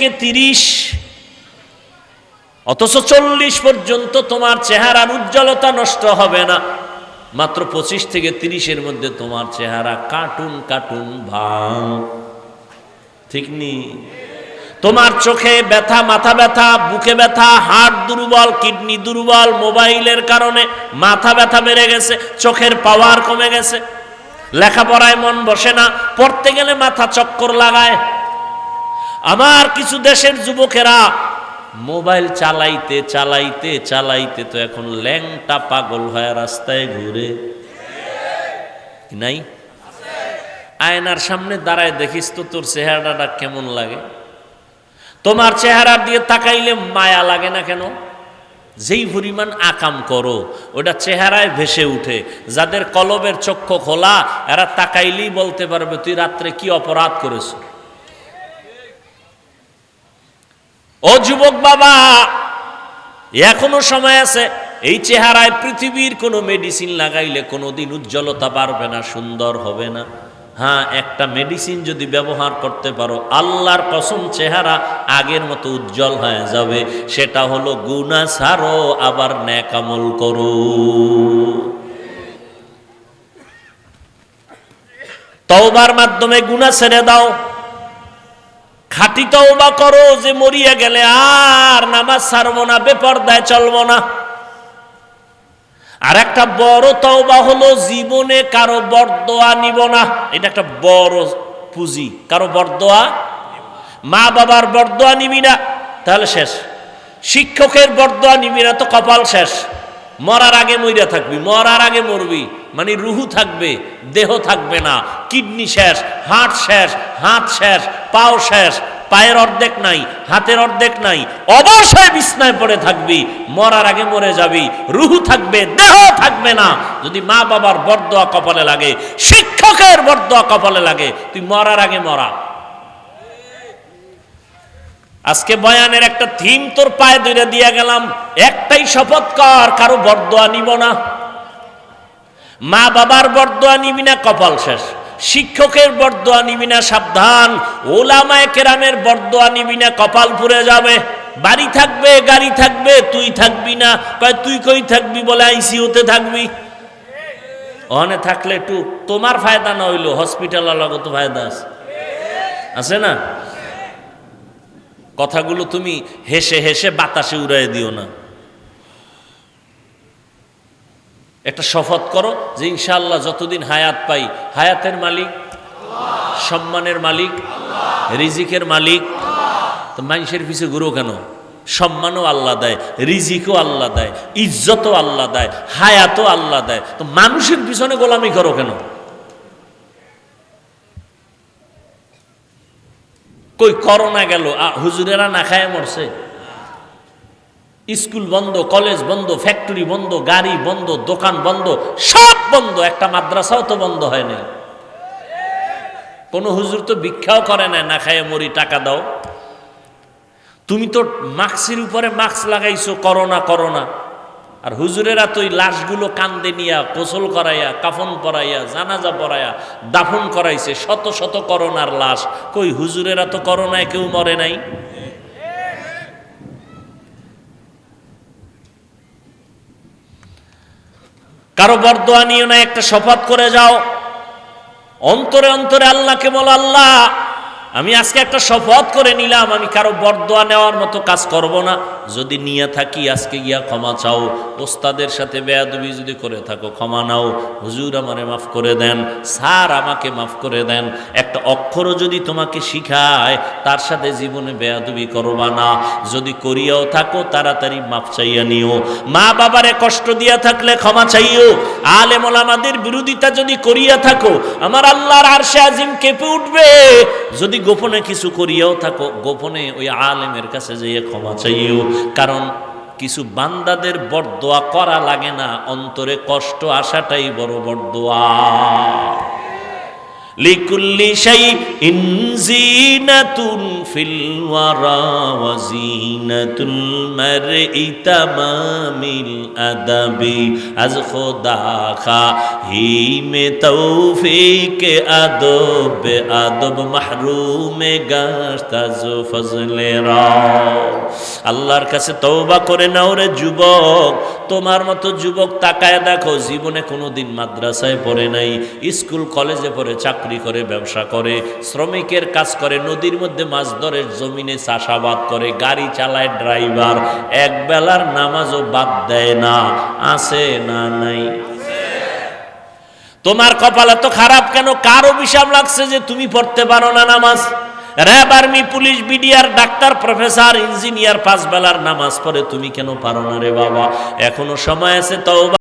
থেকে 30, অথচ 40 পর্যন্ত তোমার চেহারার উজ্জ্বলতা নষ্ট হবে না। মাত্র 25 থেকে 30-এর মধ্যে তোমার চেহারা কার্টুন কার্টুন ভাব, ঠিক নি? তোমার চোখে ব্যথা, মাথা ব্যথা, বুকে ব্যথা, হার্ট দুর্বল, কিডনি দুর্বল, মোবাইলের কারণে মাথা ব্যথা বেড়ে গেছে, চোখের পাওয়ার কমে গেছে, লেখাপড়ায় মন বসে না, পড়তে গেলে মাথা চক্কর লাগায়। আমার কিছু দেশের যুবকেরা মোবাইল চালাইতে চালাইতে চালাইতে তো এখন ল্যাংটা পাগল হয়ে রাস্তায় ঘুরে, নাই? আয়নার সামনে দাঁড়ায় দেখিস তো তোর চেহারাটা কেমন লাগে। তোমার চেহারা দিয়ে তাকাইলে মায়া লাগে না কেন? যেই পরিমাণ আকাম করো ওটা চেহারায় ভেসে উঠে। যাদের কলবের চক্ষু খোলা এরা তাকাইলেই বলতে পারবে তুই রাত্রে কি অপরাধ করেছ। ও যুবক বাবা, এখনো সময় আছে। এই চেহারায় পৃথিবীর কোনো মেডিসিন লাগাইলে কোনোদিন উজ্জ্বলতা বাড়বে না, সুন্দর হবে না। হ্যাঁ, একটা মেডিসিন যদি ব্যবহার করতে পারো, আল্লাহর কসম চেহারা আগের মতো উজ্জ্বল হয়ে যাবে। সেটা হলো গুনাহ ছাড়ো আবার নেক আমল করো। তওবার মাধ্যমে গুনাহ ছেড়ে দাও। খাঁটি তওবা করো যে মরিয়া গেলে আর নামাজ ছাড়বো না, বেপরদায় চলবো না। আর একটা বড় তওবা হলো জীবনে কারো বরদোয়া নিব না। এটা একটা বড় পুঁজি। কারো বরদোয়া, মা বাবার বরদোয়া নিবি না, তাহলে শেষ। শিক্ষকের বরদোয়া নিবি না তো কপাল শেষ। মরার আগে মইরা থাকবি, মরার আগে মরবি, মানে রুহু থাকবে, দেহ থাকবে না। কিডনি শেষ, হার্ট শেষ, হাত শেষ, পাও শেষ, পায়ের অর্ধেক নাই, হাতের অর্ধেক নাই, অবশ্যই বিছনায় পড়ে থাকবি। মরার আগে মরে যাবি, রুহু থাকবে, দেহ থাকবে না। যদি মা বাবার বরদোয়া কপালে লাগে, শিক্ষকের বরদোয়া কপালে লাগে, তুই মরার আগে মরা। আজকে বয়ানের একটা থিম তোর পায়ে ধরে দিয়ে গেলাম, একটাই শপথ কর, কারো বরদোয়া নিব না। মা বাবার বরদোয়া নিবি না, কপাল শেষ। শিক্ষকের বরদোয়া নিবি না, সাবধান। ওলামায়ে কেরামের বরদোয়া নিবি না, কপাল পুড়ে যাবে। বাড়ি থাকবে, গাড়ি থাকবে, তুই থাকবি না। কয় তুই কই থাকবি বলে আইসিইউতে থাকবি। ওখানে থাকলে একটু তোমার ফায়দা না হইলো হসপিটাল লাগত ফায়দা আছে, আছে না? কথাগুলো তুমি হেসে হেসে বাতাসে উড়াই দিও না। একটা শপথ করো যে ইনশাআল্লাহ যতদিন হায়াত পাই, হায়াতের মালিক আল্লাহ, সম্মানের মালিক আল্লাহ, রিজিকের মালিক আল্লাহ। তো মানুষের পিছে ঘুরো কেন? সম্মানও আল্লাহ দেয়, রিজিকও আল্লাহ দেয়, ইজ্জতও আল্লাহ দেয়, হায়াতও আল্লাহ দেয়। তো মানুষের পিছনে গোলামি করো কেন? কই করোনা গেল হুজুরেরা না খায় মরছে? স্কুল বন্ধ, কলেজ বন্ধ, ফ্যাক্টরি বন্ধ, গাড়ি বন্ধ, দোকান বন্ধ, সব বন্ধ। একটা মাদ্রাসাও তো বন্ধ হয় না। কোন হুজুর তো ভিক্ষাও করে না, না খায় মরি টাকা দাও। তুমি তো মাস্কের উপরে মাস্ক লাগাইছো, করোনা করোনা। আর হুজুরেরা তো ওই লাশগুলো কান্দে নিয়া, গোসল করাইয়া, কাফন পরাইয়া, জানাজা পরাইয়া দাফন করাইছে শত শত করোনার লাশ। কই হুজুরেরা তো করোনায় কেউ মরে নাই। কারো বরদোয়া নিও না, একটা শপথ করে যাও। অন্তরে অন্তরে আল্লাহকে বলো, আল্লাহ আমি আজকে একটা শপথ করে নিলাম, আমি কারো বরদোয়া নেওয়ার মতো কাজ করব না। যদি নিয়ে থাকি আজকে গিয়া ক্ষমা চাও। ওস্তাদের সাথে বেয়াদবি যদি করে থাকো ক্ষমা নাও। হুজুর আমারে মাফ করে দেন, স্যার আমাকে মাফ করে দেন। একটা অক্ষরও যদি তোমাকে শিখায় তার সাথে জীবনে বেয়াদবি করবা না। যদি করিয়াও থাকো তাড়াতাড়ি মাফ চাইয়া নিও। মা বাবারে কষ্ট দিয়া থাকলে ক্ষমা চাইও। আলেম ওলামাদের বিরোধিতা যদি করিয়া থাকো, আমার আল্লাহর আরশে আজিম কেঁপে উঠবে। যদি গোপনে কিছু করিয়াও থাকো, গোপনে ওই আলেমের কাছে যেয়ে ক্ষমা চাইও। কারণ কিছু বান্দাদের বরদোয়া করা লাগে না, অন্তরে কষ্ট আসাটাই বড় বরদোয়া। লিকুল্লি শাইইন জিনাতুন ফিল ওয়ারা ওয়া জিনাতুল মারই তামামিল আদাবি আজ খোদা খাহি মে তৌফিক আদব আদব মাহরুমে গাস্তাজ ফজলে রাও। আল্লাহর কাছে তওবা করে নাও রে যুবক। তোমার মতো যুবক তাকায় দেখো, জীবনে কোনোদিন মাদ্রাসায় পড়ে নাই, স্কুল কলেজে পড়ে, চাকরি করে, ব্যবসা করে, শ্রমিকের কাজ করে, নদীর মধ্যে মাছ ধরে, জমিনে চাষাবাদ করে, গাড়ি চালায়, ড্রাইভার, এক বেলার নামাজও বাদ দেয় না। আছে না নাই? তোমার কপাল এত খারাপ কেন? কার অভিশাপ লাগছে যে তুমি পড়তে পারো না নামাজ? RAB, army, police, BDR, doctor, professor, engineer 5 বেলার নামাজ পড়ে, তুমি কেন পারো না রে বাবা? এখনো সময় আছে তওবা